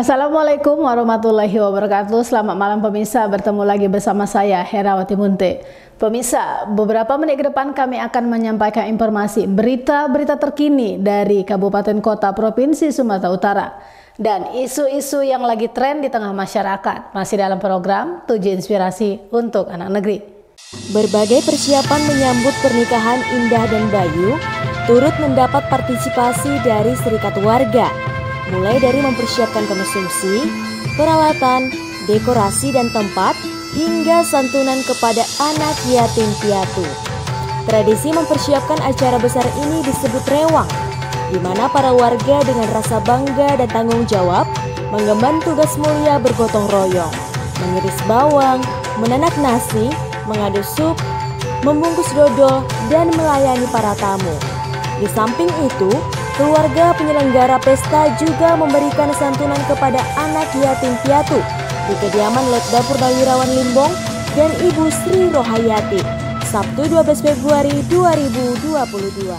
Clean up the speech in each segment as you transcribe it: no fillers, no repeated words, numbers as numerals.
Assalamualaikum warahmatullahi wabarakatuh. Selamat malam pemirsa, bertemu lagi bersama saya Herawati Munte. Pemirsa, beberapa menit ke depan kami akan menyampaikan informasi berita-berita terkini dari Kabupaten Kota Provinsi Sumatera Utara dan isu-isu yang lagi tren di tengah masyarakat. Masih dalam program 7 Inspirasi untuk Anak Negeri. Berbagai persiapan menyambut pernikahan Indah dan Bayu turut mendapat partisipasi dari serikat warga. Mulai dari mempersiapkan konsumsi, peralatan, dekorasi dan tempat, hingga santunan kepada anak yatim piatu. Tradisi mempersiapkan acara besar ini disebut rewang, di mana para warga dengan rasa bangga dan tanggung jawab mengemban tugas mulia bergotong royong, mengiris bawang, menanak nasi, mengaduk sup, membungkus dodol, dan melayani para tamu. Di samping itu, keluarga penyelenggara pesta juga memberikan santunan kepada anak yatim piatu di kediaman Letda Purnawirawan Limbong dan Ibu Sri Rohayati, Sabtu 12 Februari 2022.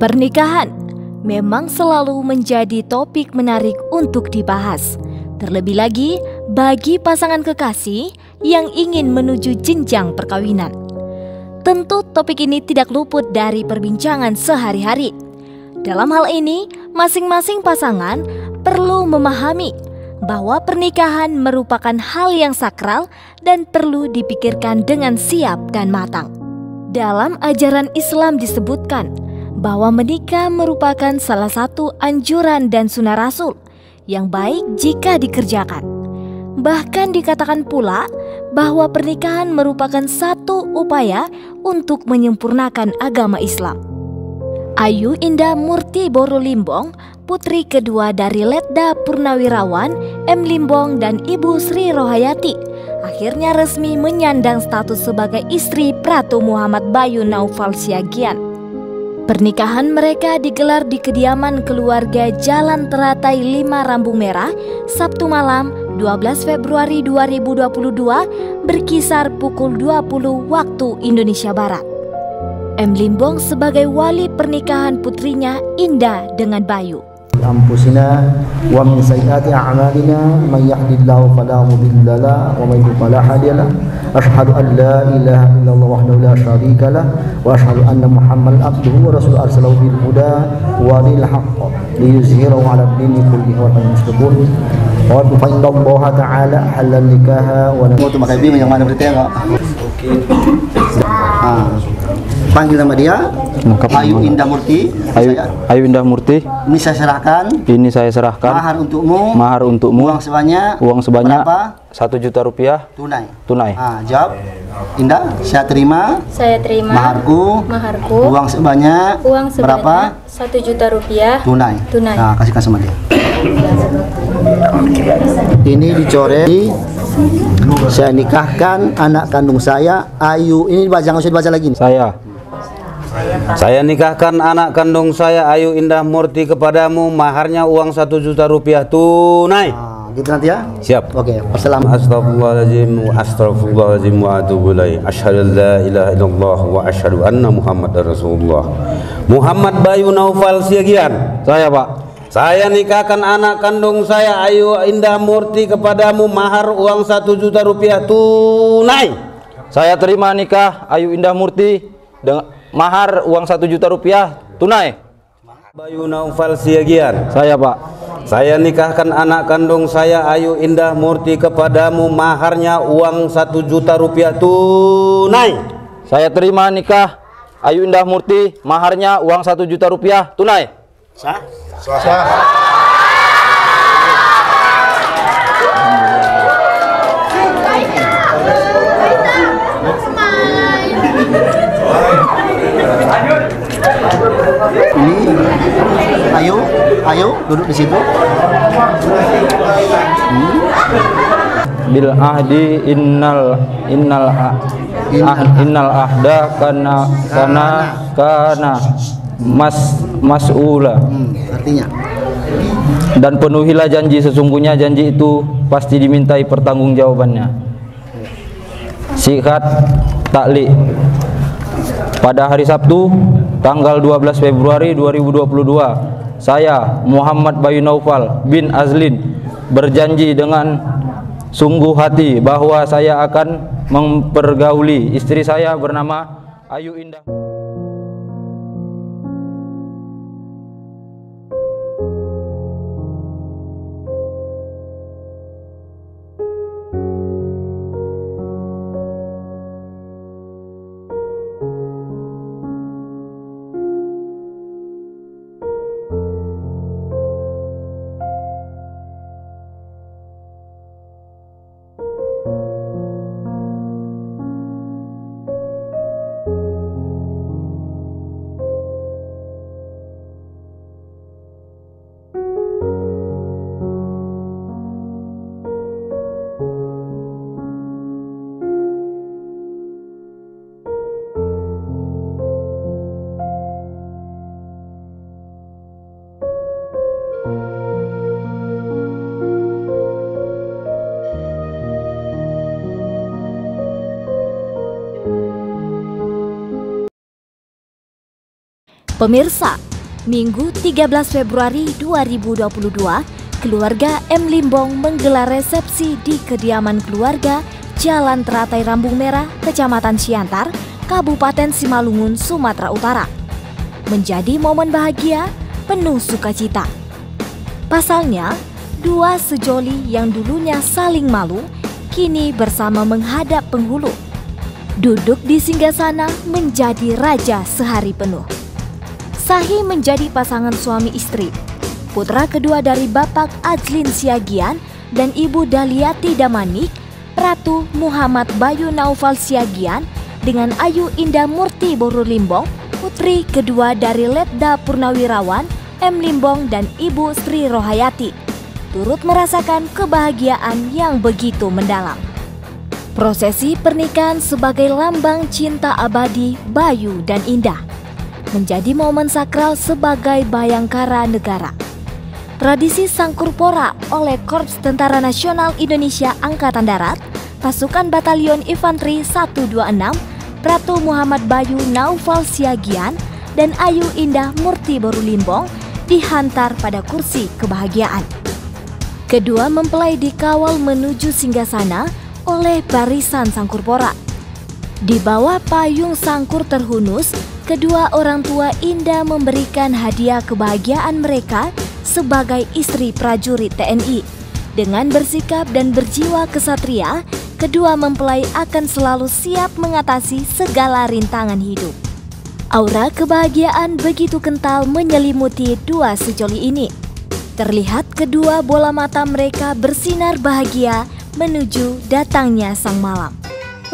Pernikahan memang selalu menjadi topik menarik untuk dibahas. Terlebih lagi bagi pasangan kekasih yang ingin menuju jenjang perkawinan. Tentu topik ini tidak luput dari perbincangan sehari-hari. Dalam hal ini, masing-masing pasangan perlu memahami bahwa pernikahan merupakan hal yang sakral dan perlu dipikirkan dengan siap dan matang. Dalam ajaran Islam disebutkan bahwa menikah merupakan salah satu anjuran dan sunnah Rasul yang baik jika dikerjakan. Bahkan dikatakan pula bahwa pernikahan merupakan satu upaya untuk menyempurnakan agama Islam. Ayu Indah Murti Boro Limbong, putri kedua dari Letda Purnawirawan M. Limbong dan Ibu Sri Rohayati, akhirnya resmi menyandang status sebagai istri Pratu Muhammad Bayu Naufal Siagian. Pernikahan mereka digelar di kediaman keluarga Jalan Teratai 5 Rambung Merah, Sabtu malam 12 Februari 2022 berkisar pukul 20 waktu Indonesia Barat. M. Limbong sebagai wali pernikahan putrinya Indah dengan Bayu. Anfusina wa min sayyiati a'malina may yahdihillahu fala mudilla lahu wa may yudlil fala hadiya lahu. Asyhadu an la ilaha illallah wahdahu la syarika lahu wa asyhadu anna Muhammadan abduhu wa rasuluhu arsalahu bil huda wa lil haqq liyuzhirahu 'ala ad-dini kullihi wa la yusyrikun. Wa fa inna Allah ta'ala halal nikaha wa mau tu makai bim yang mana berita enggak? Okey. Panggil nama dia Ayu Indah Murti. Ayu Indah Murti. Ini saya serahkan. Mahar untukmu. Uang sebanyak berapa? 1 juta rupiah tunai. Jawab. Indah, saya terima. Maharku. Uang sebanyak berapa? 1 juta rupiah tunai. Kasihkan sama dia. Ini dicoret. Saya nikahkan anak kandung saya Ayu. Ini jangan usah dibaca lagi. Saya nikahkan anak kandung saya Ayu Indah Murti kepadamu, maharnya uang 1 juta rupiah tunai. Gitu nanti ya? Siap. Oke. Astagfirullahaladzim wa atubu ilaih. Asyhadu an la ilaha illallah wa asyhadu anna Muhammadar Rasulullah. Muhammad Bayu Naufal Siagian. Saya, Pak. Saya nikahkan anak kandung saya Ayu Indah Murti kepadamu, mahar uang 1 juta rupiah tunai. Saya terima nikah Ayu Indah Murti dengan mahar uang 1 juta rupiah tunai. Bayu Naufal Siagian. Saya, Pak. Saya nikahkan anak kandung saya Ayu Indah Murti kepadamu, maharnya uang 1 juta rupiah tunai. Saya terima nikah Ayu Indah Murti, maharnya uang 1 juta rupiah tunai. Sah. Ini Ayu duduk di situ. Bil ahdi innal ahda kana mas'ula. Artinya, dan penuhilah janji, sesungguhnya janji itu pasti dimintai pertanggungjawabannya. Sihat Taklik. Pada hari Sabtu tanggal 12 Februari 2022 saya Muhammad Bayu Naufal bin Azlin berjanji dengan sungguh hati bahwa saya akan mempergauli istri saya bernama Ayu Indah. Pemirsa, Minggu 13 Februari 2022, keluarga M. Limbong menggelar resepsi di kediaman keluarga Jalan Teratai Rambung Merah, Kecamatan Siantar, Kabupaten Simalungun, Sumatera Utara. Menjadi momen bahagia, penuh sukacita. Pasalnya, dua sejoli yang dulunya saling malu, kini bersama menghadap penghulu. Duduk di singgasana menjadi raja sehari penuh. Sahih menjadi pasangan suami istri. Putra kedua dari Bapak Azlin Siagian dan Ibu Daliati Damanik, Ratu Muhammad Bayu Naufal Siagian dengan Ayu Indah Murti Boru Limbong, putri kedua dari Letda Purnawirawan M. Limbong dan Ibu Sri Rohayati, turut merasakan kebahagiaan yang begitu mendalam. Prosesi pernikahan sebagai lambang cinta abadi Bayu dan Indah menjadi momen sakral sebagai bayangkara negara. Tradisi Sangkurpora oleh Korps Tentara Nasional Indonesia Angkatan Darat, Pasukan Batalion Infanteri 126, Ratu Muhammad Bayu Naufal Siagian dan Ayu Indah Murti Boru Limbong dihantar pada kursi kebahagiaan. Kedua mempelai dikawal menuju singgasana oleh barisan Sangkurpora. Di bawah payung sangkur terhunus, kedua orang tua Indah memberikan hadiah kebahagiaan mereka sebagai istri prajurit TNI. Dengan bersikap dan berjiwa kesatria, kedua mempelai akan selalu siap mengatasi segala rintangan hidup. Aura kebahagiaan begitu kental menyelimuti dua sejoli ini. Terlihat kedua bola mata mereka bersinar bahagia menuju datangnya sang malam.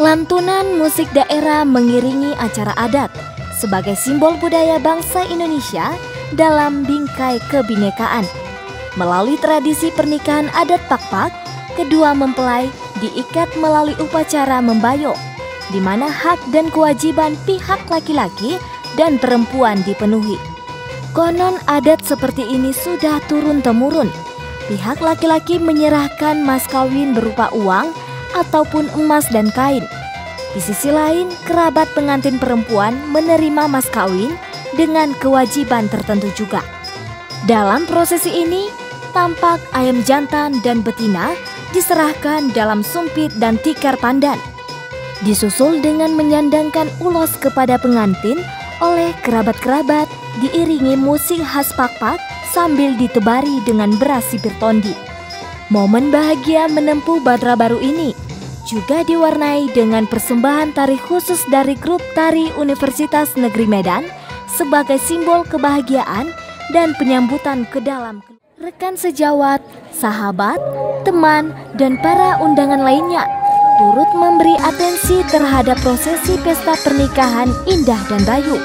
Lantunan musik daerah mengiringi acara adat sebagai simbol budaya bangsa Indonesia dalam bingkai kebinekaan. Melalui tradisi pernikahan adat Pakpak, kedua mempelai diikat melalui upacara membayok, di mana hak dan kewajiban pihak laki-laki dan perempuan dipenuhi. Konon adat seperti ini sudah turun-temurun. Pihak laki-laki menyerahkan mas kawin berupa uang ataupun emas dan kain. Di sisi lain, kerabat pengantin perempuan menerima mas kawin dengan kewajiban tertentu juga. Dalam prosesi ini, tampak ayam jantan dan betina diserahkan dalam sumpit dan tikar pandan. Disusul dengan menyandangkan ulos kepada pengantin oleh kerabat-kerabat diiringi musik khas Pakpak sambil ditebari dengan beras sipir tondi. Momen bahagia menempuh Badra Baru ini juga diwarnai dengan persembahan tari khusus dari grup tari Universitas Negeri Medan sebagai simbol kebahagiaan dan penyambutan ke dalam. Rekan sejawat, sahabat, teman, dan para undangan lainnya turut memberi atensi terhadap prosesi pesta pernikahan Indah dan Bayu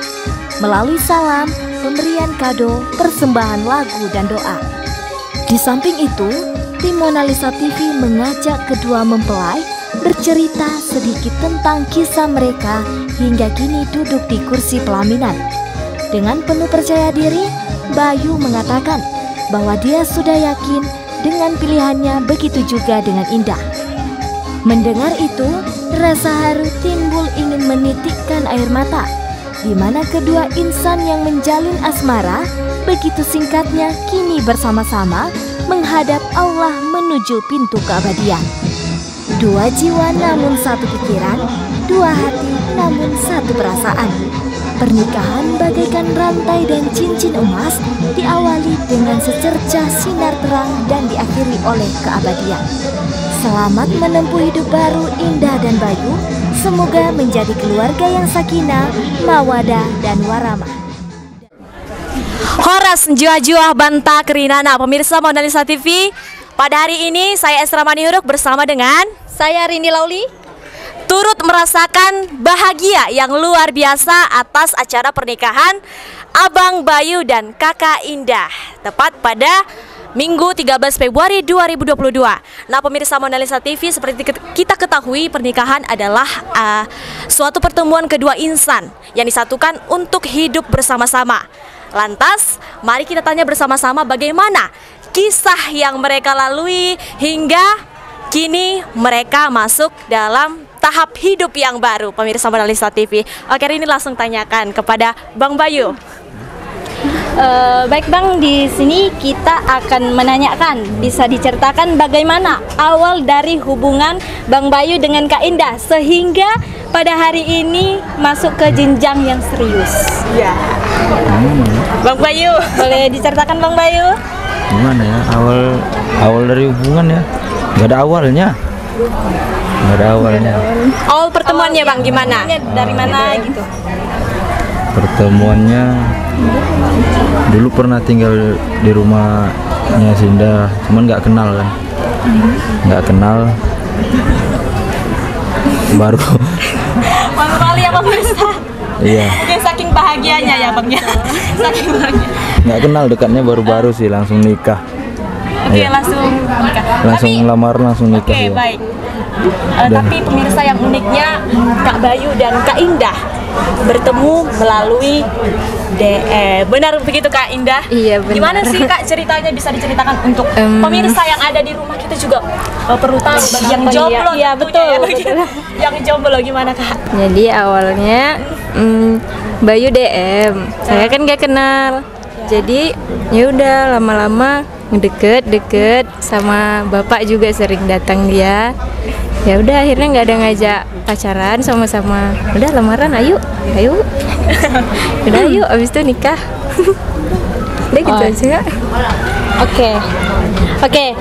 melalui salam, pemberian kado, persembahan lagu, dan doa. Di samping itu, tim Mona Lisa TV mengajak kedua mempelai bercerita sedikit tentang kisah mereka hingga kini duduk di kursi pelaminan. Dengan penuh percaya diri, Bayu mengatakan bahwa dia sudah yakin dengan pilihannya, begitu juga dengan Indah. Mendengar itu, rasa haru timbul ingin menitikkan air mata, di mana kedua insan yang menjalin asmara begitu singkatnya kini bersama-sama menghadap Allah menuju pintu keabadian. Dua jiwa namun satu pikiran, dua hati namun satu perasaan. Pernikahan bagaikan rantai dan cincin emas diawali dengan secercah sinar terang dan diakhiri oleh keabadian. Selamat menempuh hidup baru Indah dan Bayu. Semoga menjadi keluarga yang sakinah, mawadah, dan warahmah. Horas jua-jua banta kerinana. Pemirsa Monalisa TV, pada hari ini saya Esra Manihuruk bersama dengan saya Rini Lauli turut merasakan bahagia yang luar biasa atas acara pernikahan Abang Bayu dan Kakak Indah tepat pada Minggu 13 Februari 2022. Nah, pemirsa Monalisa TV, seperti kita ketahui, pernikahan adalah suatu pertemuan kedua insan yang disatukan untuk hidup bersama-sama. Lantas, mari kita tanya bersama-sama bagaimana kisah yang mereka lalui hingga kini mereka masuk dalam tahap hidup yang baru, pemirsa Monalisa TV. Oke, ini langsung tanyakan kepada Bang Bayu. Baik Bang, di sini kita akan menanyakan, bisa diceritakan bagaimana awal dari hubungan Bang Bayu dengan Kak Indah sehingga pada hari ini masuk ke jenjang yang serius. Ya. Bang Bayu, boleh diceritakan Bang Bayu? Gimana ya, awal dari hubungan ya, nggak ada awalnya. Awal pertemuannya Bang gimana? Dari mana gitu? Pertemuannya dulu pernah tinggal di rumahnya Sinda, cuman nggak kenal kan, baru kali ya pemirsa. Iya. Mungkin saking bahagianya ya Bang ya. Saking bahagia. Nggak kenal, dekatnya baru-baru sih langsung nikah. Oke, Iya. langsung nikah. Langsung lamar, langsung nikah. Oke, Ya. baik. Tapi pemirsa, yang uniknya Kak Bayu dan Kak Indah bertemu melalui DM. Benar begitu Kak Indah? Iya, benar. Gimana sih Kak ceritanya, bisa diceritakan untuk pemirsa yang ada di rumah kita juga perlu tahu bagi yang jomblo. Iya, betul. Yang jomblo gimana Kak? Jadi awalnya Bayu DM, saya kan gak kenal. Jadi ya udah lama-lama deket sama bapak juga sering datang dia. Ya udah akhirnya nggak ada ngajak pacaran, sama-sama udah lamaran, ayo udah ayo abis itu nikah. Udah gitu aja. Oke,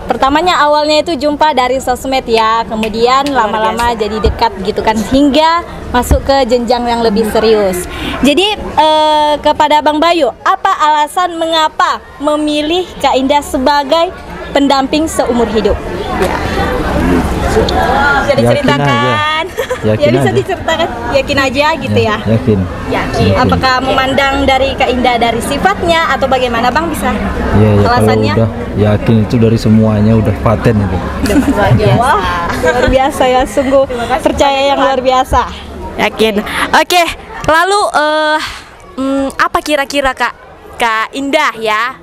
pertamanya awalnya itu jumpa dari sosmed ya, kemudian lama-lama jadi dekat gitu kan, hingga masuk ke jenjang yang lebih serius. Jadi kepada Bang Bayu, apa alasan mengapa memilih Kak Indah sebagai pendamping seumur hidup? Bisa diceritakan? Yakin Bisa aja. diceritakan, yakin aja gitu ya. Yakin. Apakah memandang dari Kak Indah dari sifatnya atau bagaimana Bang, bisa? Ya, Alasannya? kalau udah yakin itu dari semuanya udah paten itu. Wah, luar biasa ya, sungguh percaya yang luar biasa. Yakin. Oke, lalu apa kira-kira Kak Indah ya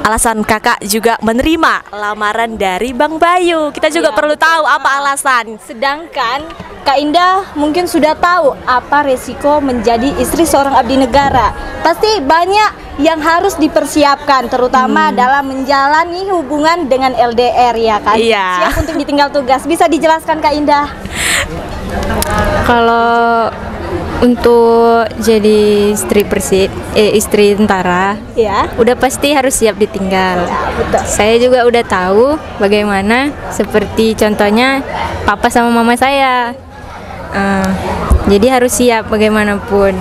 alasan kakak juga menerima lamaran dari Bang Bayu? Kita juga perlu tahu apa alasan. Sedangkan Kak Indah mungkin sudah tahu apa resiko menjadi istri seorang abdi negara. Pasti banyak yang harus dipersiapkan, terutama dalam menjalani hubungan dengan LDR ya kan. Iya. Siap untuk ditinggal tugas. Bisa dijelaskan Kak Indah? Kalau untuk jadi istri tentara, Ya. udah pasti harus siap ditinggal. Betul. Saya juga udah tahu bagaimana, seperti contohnya papa sama mama saya. Jadi harus siap bagaimanapun.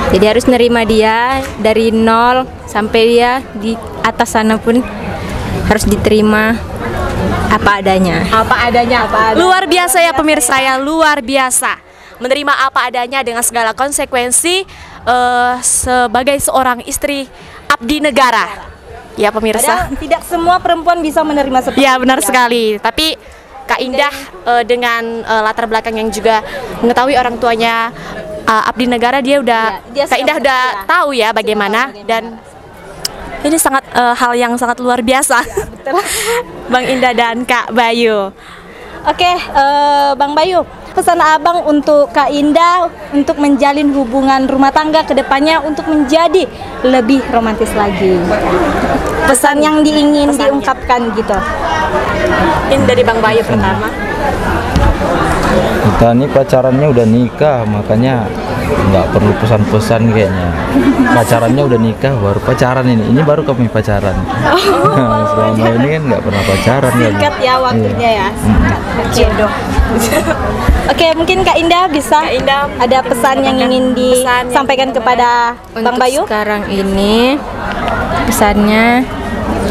Jadi harus nerima dia dari nol sampai dia di atas sana pun harus diterima apa adanya. Luar biasa ya pemirsa, ya luar biasa. Menerima apa adanya dengan segala konsekuensi sebagai seorang istri abdi negara. Ya pemirsa. Padahal tidak semua perempuan bisa menerima seperti Ya benar itu. sekali. Tapi Kak Indah dengan latar belakang yang juga mengetahui orang tuanya abdi negara, dia udah dia Kak Indah sudah udah mengerti tahu ya bagaimana, dan ini sangat hal yang sangat luar biasa. Bang Indah dan Kak Bayu. Oke, Bang Bayu, pesan abang untuk Kak Indah untuk menjalin hubungan rumah tangga ke depannya untuk menjadi lebih romantis lagi? Pesan yang diingin diungkapkan gitu. Ini dari Bang Bayu pertama. Kita nih pacarannya udah nikah, makanya nggak perlu pesan-pesan kayaknya. Pacarannya udah nikah, baru pacaran ini baru kami pacaran. Selama ini kan nggak pernah pacaran. Singkat ya waktunya ya. Singkat. Oke, mungkin Kak Indah bisa ada pesan yang ingin disampaikan kepada Bang Bayu? Sekarang ini pesannya,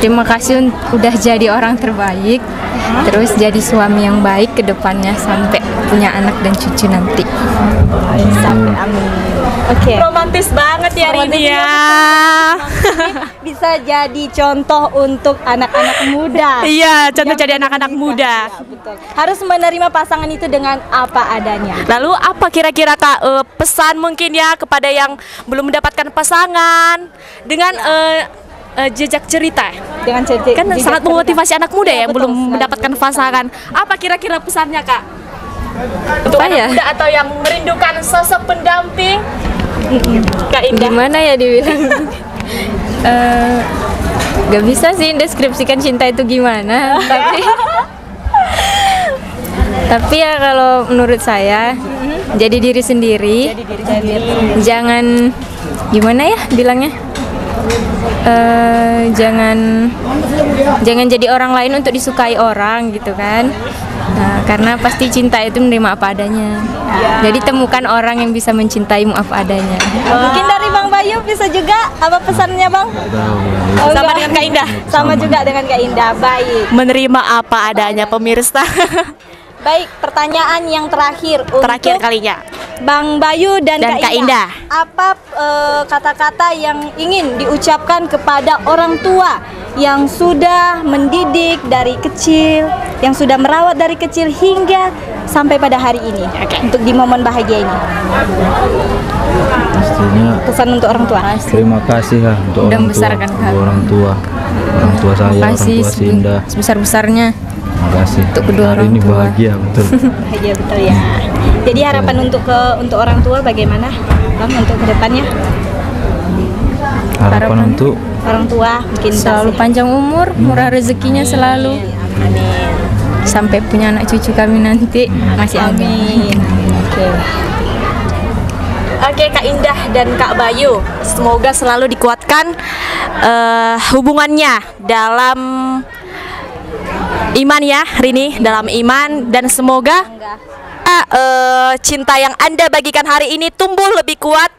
terima kasih udah jadi orang terbaik, terus jadi suami yang baik ke depannya sampai punya anak dan cucu nanti. Sampai amin. Oke. Romantis banget ya Rini ya. Bisa jadi contoh untuk anak-anak muda. Iya, contoh jadi anak-anak muda. Ya, betul. Harus menerima pasangan itu dengan apa adanya. Lalu apa kira-kira Kak pesan mungkin ya kepada yang belum mendapatkan pasangan dengan jejak cerita? Dengan cerita Kan sangat memotivasi anak muda ya, belum mendapatkan pasangan. Apa kira-kira pesannya Kak? Untuk anak muda atau yang merindukan sosok pendamping? Kak Indah. Gimana ya dibilang? Gak bisa sih deskripsikan cinta itu gimana, tapi ya kalau menurut saya jadi diri sendiri, jangan gimana ya bilangnya, jangan jadi orang lain untuk disukai orang gitu kan. Nah, karena pasti cinta itu menerima apa adanya. Jadi temukan orang yang bisa mencintaimu apa adanya. Mungkin dari Bang Bayu bisa juga apa pesannya Bang? Sama dengan Kak Indah. Sama juga dengan Kak Indah. Baik. Menerima apa adanya pemirsa. Baik, pertanyaan yang terakhir kalinya. Bang Bayu dan Kak Indah. Apa kata-kata yang ingin diucapkan kepada orang tua yang sudah mendidik dari kecil, yang sudah merawat dari kecil hingga sampai pada hari ini, untuk di momen bahagia ini? Pastinya pesan untuk orang tua. Terima kasih lah untuk orang tua saya, orang tua Sinda. Sebesar-besarnya. Terima kasih. Untuk kedua hari orang ini tua. Bahagia betul. Bahagia betul ya. Jadi harapan untuk orang tua bagaimana Bang untuk kedepannya? Harapan untuk orang tua mungkin selalu panjang umur, murah rezekinya selalu. Amin. Sampai punya anak cucu kami nanti. Masih amin. Oke, Kak Indah dan Kak Bayu, semoga selalu dikuatkan hubungannya dalam iman ya Rini, dalam iman, dan semoga cinta yang Anda bagikan hari ini tumbuh lebih kuat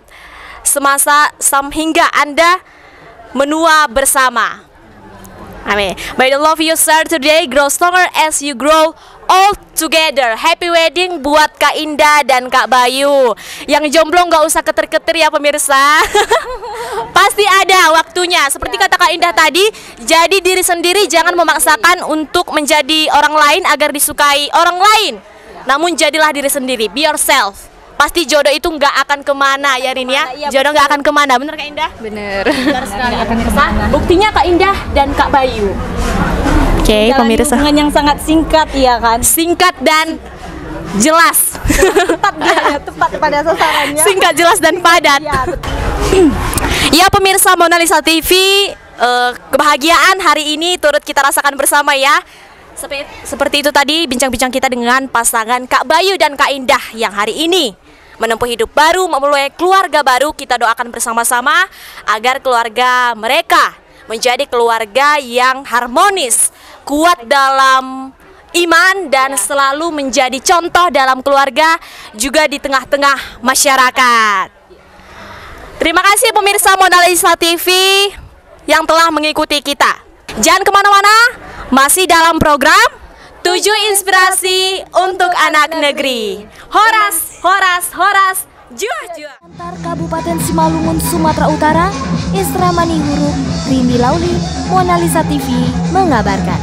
semasa hingga Anda menua bersama. Amin. May the love you share today grow stronger as you grow all together. Happy wedding buat Kak Indah dan Kak Bayu. Yang jomblo nggak usah keter-keter ya pemirsa. Pasti ada waktunya. Seperti kata Kak Indah tadi, jadi diri sendiri, jangan memaksakan untuk menjadi orang lain agar disukai orang lain. Namun jadilah diri sendiri, be yourself. Pasti jodoh itu nggak akan kemana ya Rin ya. Jodoh nggak akan kemana, bener Kak Indah? Bener. Benar sekali ya pemirsa. Buktinya Kak Indah dan Kak Bayu. Oke, pemirsa. Hubungan yang sangat singkat ya kan? Singkat dan jelas. Tepat pada sasarannya. Singkat, jelas dan padat. Ya pemirsa Mona Lisa TV, kebahagiaan hari ini turut kita rasakan bersama ya. Seperti itu tadi bincang-bincang kita dengan pasangan Kak Bayu dan Kak Indah yang hari ini menempuh hidup baru, memulai keluarga baru. Kita doakan bersama-sama agar keluarga mereka menjadi keluarga yang harmonis, kuat dalam iman, dan selalu menjadi contoh dalam keluarga, juga di tengah-tengah masyarakat. Terima kasih pemirsa Mona Lisa TV yang telah mengikuti kita. Jangan kemana-mana, masih dalam program 7 Inspirasi untuk Anak Negeri. Horas, horas, horas, juah. Antar Kabupaten Simalungun, Sumatera Utara, Isra Manihuruk, Rini Lauli, Mona Lisa TV mengabarkan.